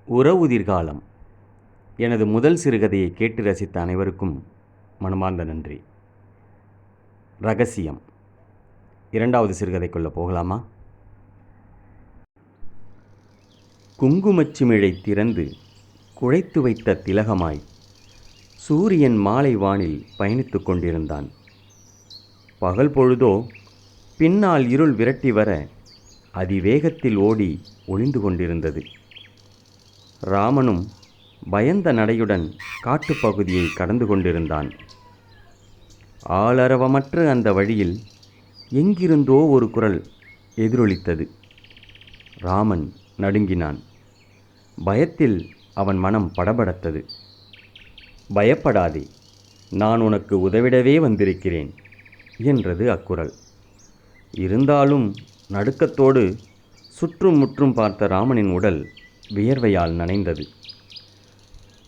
உறவுதிர்காலம் எனது முதல் சிறுகதையை கேட்டு ரசித்த அனைவருக்கும் மனமார்ந்த நன்றி. ரகசியம் இரண்டாவது சிறுகதைக்குள்ள போகலாமா? குங்குமச்சிமிழை திறந்து குழைத்து வைத்த திலகமாய் சூரியன் மாலை வானில் பயணித்து கொண்டிருந்தான். பகல் பொழுதோ பின்னால் இருள் விரட்டி வர அதிவேகத்தில் ஓடி ஒளிந்து கொண்டிருந்தது. ராமனும் பயந்த நடையுடன் காட்டுப்பகுதியை கடந்து கொண்டிருந்தான். ஆளரவமற்ற அந்த வழியில் எங்கிருந்தோ ஒரு குரல் எதிரொலித்தது. ராமன் நடுங்கினான். பயத்தில் அவன் மனம் படபடத்தது. பயப்படாதே, நான் உனக்கு உதவிடவே வந்திருக்கிறேன் என்றது அக்குரல். இருந்தாலும் நடுக்கத்தோடு சுற்றும் முற்றும் பார்த்த ராமனின் உடல் வியர்வையால் நனைந்தது.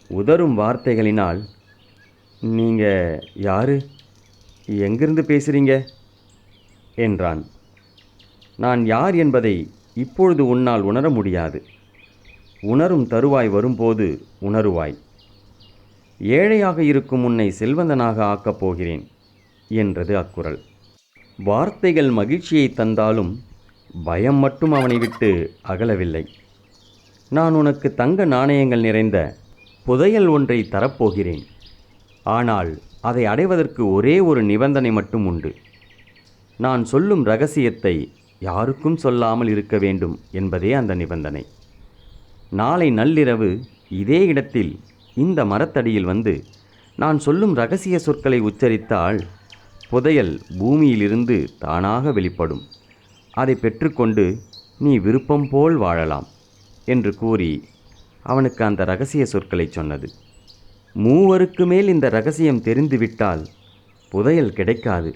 உதறும் வார்த்தைகளினால், நீங்கள் யாரு, எங்கிருந்து பேசுகிறீங்க என்றான். நான் யார் என்பதை இப்பொழுது உன்னால் உணர முடியாது. உணரும் தருவாய் வரும்போது உணருவாய். ஏழையாக இருக்கும் உன்னை செல்வந்தனாக ஆக்கப் போகிறேன் என்றது அக்குரல். வார்த்தைகள் மகிழ்ச்சியை தந்தாலும் பயம் மட்டும் அவனை விட்டு அகலவில்லை. நான் உனக்கு தங்க நாணயங்கள் நிறைந்த புதையல் ஒன்றை தரப்போகிறேன். ஆனால் அதை அடைவதற்கு ஒரே ஒரு நிபந்தனை மட்டும் உண்டு. நான் சொல்லும் இரகசியத்தை யாருக்கும் சொல்லாமல் இருக்க வேண்டும் என்பதே அந்த நிபந்தனை. நாளை நள்ளிரவு இதே இடத்தில் இந்த மரத்தடியில் வந்து நான் சொல்லும் இரகசிய சொற்களை உச்சரித்தால் புதையல் பூமியிலிருந்து தானாக வெளிப்படும். அதை பெற்றுக்கொண்டு நீ விருப்பம் போல் வாழலாம் என்று கூறி அவனுக்கு அந்த இரகசிய சொற்களை சொன்னது. மூவருக்கு மேல் இந்த இரகசியம் தெரிந்துவிட்டால் புதையல் கிடைக்காது.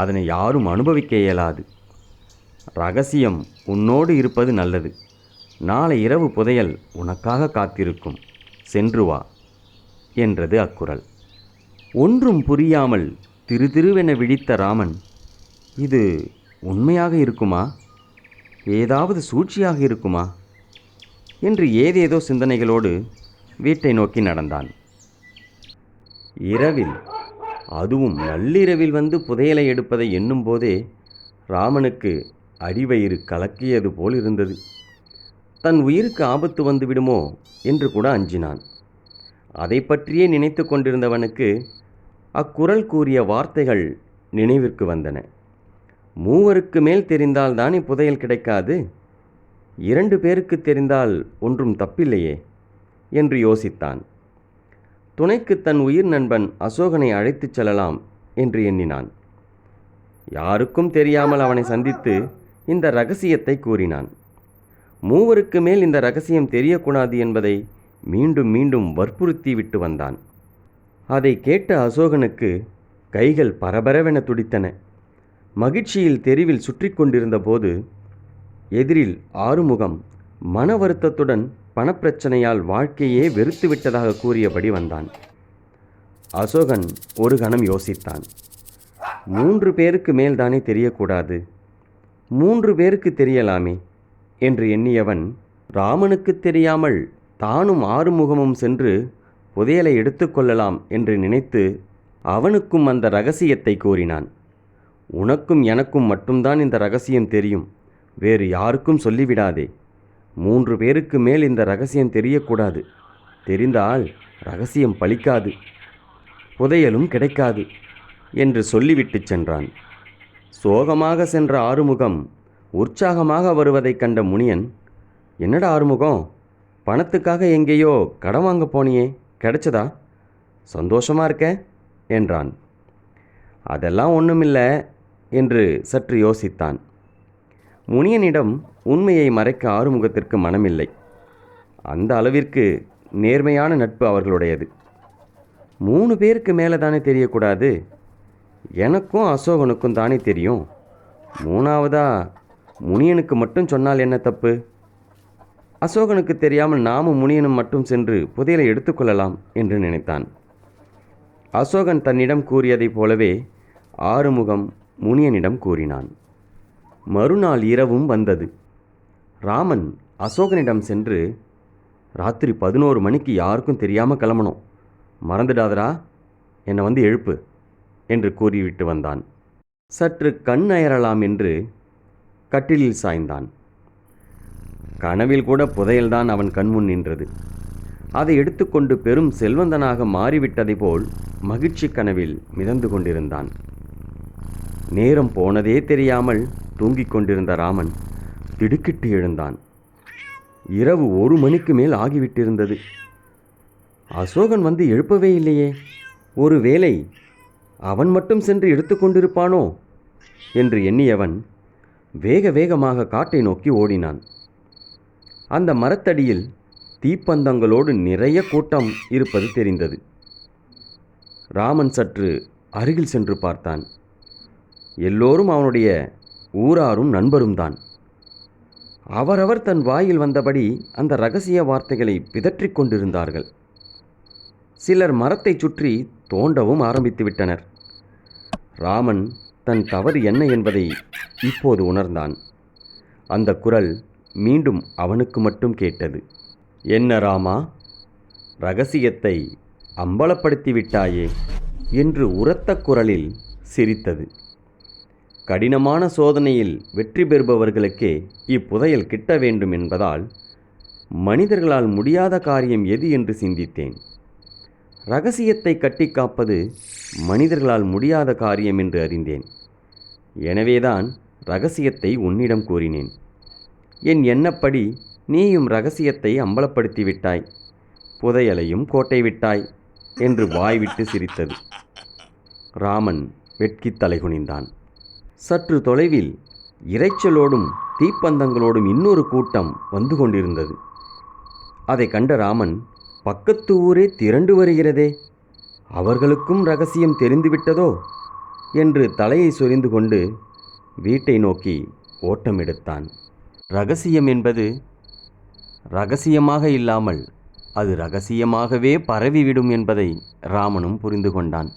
அதனை யாரும் அனுபவிக்க இயலாது. இரகசியம் உன்னோடு இருப்பது நல்லது. நாளை இரவு புதையல் உனக்காக காத்திருக்கும். சென்று வா என்றது அக்குரல். ஒன்றும் புரியாமல் திருதிருவென விழித்த ராமன், இது உண்மையாக இருக்குமா, ஏதாவது சூழ்ச்சியாக இருக்குமா என்று ஏதேதோ சிந்தனைகளோடு வீட்டை நோக்கி நடந்தான். இரவில், அதுவும் நள்ளிரவில் வந்து புதையலை எடுப்பதை எண்ணும் போதே ராமனுக்கு அடிவயிறு கலக்கியது போல் இருந்தது. தன் உயிருக்கு ஆபத்து வந்து விடுமோ என்று கூட அஞ்சினான். அதை பற்றியே நினைத்து கொண்டிருந்தவனுக்கு அக்குரல் கூறிய வார்த்தைகள் நினைவிற்கு வந்தன. மூவருக்கு மேல் தெரிந்தால் தானே புதையல் கிடைக்காது. 2 பேருக்கு தெரிந்தால் ஒன்றும் தப்பில்லையே என்று யோசித்தான். துணைக்கு தன் உயிர் நண்பன் அசோகனை அழைத்துச் செல்லலாம் என்று எண்ணினான். யாருக்கும் தெரியாமல் அவனை சந்தித்து இந்த இரகசியத்தை கூறினான். மூவருக்கு மேல் இந்த இரகசியம் தெரியக்கூடாது என்பதை மீண்டும் மீண்டும் வற்புறுத்தி விட்டு வந்தான். அதை கேட்ட அசோகனுக்கு கைகள் பரபரவென துடித்தன. மகிழ்ச்சியில் தெருவில் சுற்றி கொண்டிருந்த போது எதிரில் ஆறுமுகம் மன வருத்தத்துடன் பணப்பிரச்சனையால் வாழ்க்கையே வெறுத்து விட்டதாக கூறியபடி வந்தான். அசோகன் ஒரு கணம் யோசித்தான். 3 பேருக்கு மேல்தானே தெரியக்கூடாது, 3 பேருக்கு தெரியலாமே என்று எண்ணியவன், ராமனுக்கு தெரியாமல் தானும் ஆறுமுகமும் சென்று புதையலை எடுத்துக்கொள்ளலாம் என்று நினைத்து அவனுக்கும் அந்த இரகசியத்தை கூறினான். உனக்கும் எனக்கும் மட்டும்தான் இந்த இரகசியம் தெரியும், வேறு யாருக்கும் சொல்லிவிடாதே. 3 பேருக்கு மேல் இந்த இரகசியம் தெரியக்கூடாது. தெரிந்தால் இரகசியம் பலிக்காது, புதையலும் கிடைக்காது என்று சொல்லிவிட்டு சென்றான். சோகமாக சென்ற ஆறுமுகம் உற்சாகமாக வருவதைக் கண்ட முனியன், என்னடா ஆறுமுகம், பணத்துக்காக எங்கேயோ கடன் வாங்க போனியே, கிடைச்சதா? சந்தோஷமாக இருக்க என்றான். அதெல்லாம் ஒன்றுமில்லை என்று சற்று யோசித்தான். முனியனிடம் உண்மையை மறைக்க ஆறுமுகத்திற்கு மனமில்லை. அந்த அளவிற்கு நேர்மையான நட்பு அவர்களுடையது. 3 பேருக்கு மேலே தானே தெரியக்கூடாது, எனக்கும் அசோகனுக்கும் தானே தெரியும். 3வதா முனியனுக்கு மட்டும் சொன்னால் என்ன தப்பு? அசோகனுக்கு தெரியாமல் நாமும் முனியனும் மட்டும் சென்று புதையலை எடுத்துக்கொள்ளலாம் என்று நினைத்தான். அசோகன் தன்னிடம் கூறியதைப் போலவே ஆறுமுகம் முனியனிடம் கூறினான். மறுநாள் இரவும் வந்தது. ராமன் அசோகனிடம் சென்று, ராத்திரி 11 மணிக்கு யாருக்கும் தெரியாமல் கிளம்பணும். மறந்துடாதடா, என்னை வந்து எழுப்பு என்று கூறிவிட்டு வந்தான். சற்று கண் அயரலாம் என்று கட்டிலில் சாய்ந்தான். கனவில் கூட புதையல்தான் அவன் கண்முன் நின்றது. அதை எடுத்துக்கொண்டு பெரும் செல்வந்தனாக மாறிவிட்டதை போல் மகிழ்ச்சி கனவில் மிதந்து கொண்டிருந்தான். நேரம் போனதே தெரியாமல் தூங்கிக் கொண்டிருந்த ராமன் திடுக்கிட்டு எழுந்தான். இரவு 1 மணிக்கு மேல் ஆகிவிட்டிருந்தது. அசோகன் வந்து எழுப்பவே இல்லையே. ஒருவேளை அவன் மட்டும் சென்று எடுத்துக்கொண்டிருப்பானோ என்று எண்ணியவன் வேக வேகமாக காட்டை நோக்கி ஓடினான். அந்த மரத்தடியில் தீப்பந்தங்களோடு நிறைய கூட்டம் இருப்பது தெரிந்தது. ராமன் சற்று அருகில் சென்று பார்த்தான். எல்லோரும் அவனுடைய ஊராரும் நண்பரும் தான். அவரவர் தன் வாயில் வந்தபடி அந்த இரகசிய வார்த்தைகளை பிதற்றிக் கொண்டிருந்தார்கள். சிலர் மரத்தை சுற்றி தோண்டவும் ஆரம்பித்து விட்டனர். ராமன் தன் தவறு என்ன என்பதை இப்போது உணர்ந்தான். அந்த குரல் மீண்டும் அவனுக்கு மட்டும் கேட்டது. என்ன ராமா, இரகசியத்தை அம்பலப்படுத்தி விட்டாயே என்று உரத்த குரலில் சிரித்தது. கடினமான சோதனையில் வெற்றி பெறுபவர்களுக்கே இப்புதையல் கிட்ட வேண்டும் என்பதால் மனிதர்களால் முடியாத காரியம் எது என்று சிந்தித்தேன். இரகசியத்தை கட்டி காப்பது மனிதர்களால் முடியாத காரியம் என்று அறிந்தேன். எனவேதான் இரகசியத்தை உன்னிடம் கூறினேன். என் எண்ணப்படி நீயும் இரகசியத்தை அம்பலப்படுத்தி விட்டாய், புதையலையும் கோட்டை விட்டாய் என்று வாய்விட்டு சிரித்தது. ராமன் வெட்கி தலைகுனிந்தான். சற்று தொலைவில் இரைச்சலோடும் தீப்பந்தங்களோடும் இன்னொரு கூட்டம் வந்து கொண்டிருந்தது. அதை கண்ட ராமன், பக்கத்து ஊரே திரண்டு வருகிறதே, அவர்களுக்கும் இரகசியம் தெரிந்துவிட்டதோ என்று தலையை சொரிந்து கொண்டு வீட்டை நோக்கி ஓட்டம் எடுத்தான். இரகசியம் என்பது இரகசியமாக இல்லாமல் அது இரகசியமாகவே பரவிவிடும் என்பதை ராமனும் புரிந்து கொண்டான்.